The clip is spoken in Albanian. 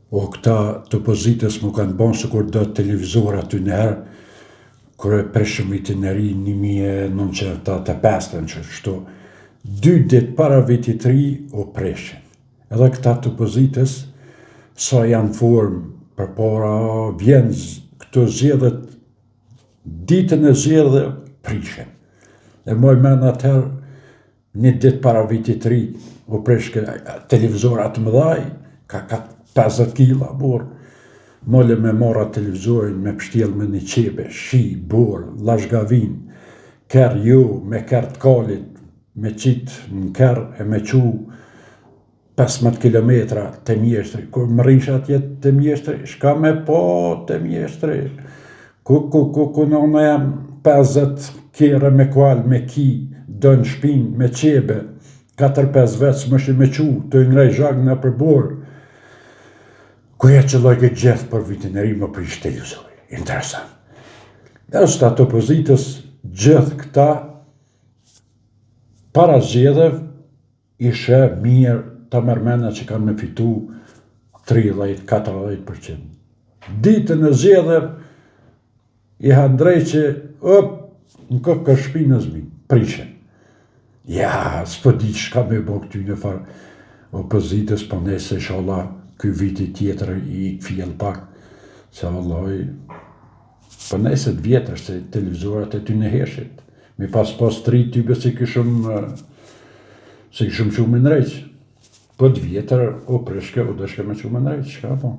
O këta të opozitës më kanë bon se kur do televizor aty nëherë, kur e preshëm itineri 1985 që shto, 2 ditë para vitit ri o preshin. Edhe këta të opozitës, sa janë formë për para, vjen këto zgjedhjet, ditën e zgjedhjeve prishin. E moj men atëherë, 1 ditë para vitit ri, o presh televizorat mëdhaj, ka 50 kila borë, mole me mora televizorin me pështjel me një qebe, shi, borë, lashgavin, kërë jo, me kërë të kalit, me qitë në kërë e me qu 15 kilometra të mjeshtri. Kur më rish atje të mjeshtri, shka me po të mjeshtri. Ku në jam 50 kere me kual, me ki, dë në shpin, me qebe, 4-5 vetë më shi me qu, të ngrej zhag në përborë. Kuja që lojke gjithë për vitin e ri më prish televizori. Interesant. Dhe është atë opozitës gjithë këta para zgjedhjeve ishe mirë të mërmena që kanë me fitu 30-40%. Ditën e zgjedhjeve i handrej që në këka shpinë zmi, prishen. Ja, s'po di shka me bo këty në farë opozitës, po nese inshallah ky viti tjetër i fjell pak, se vallaj, po nese të vjetër se televizorat e ty në heshit. Mi pas 3 tybe se kishëm që me nrejq. Po të vjetër, o preshke, o dëshke me që me nrejq, shka po.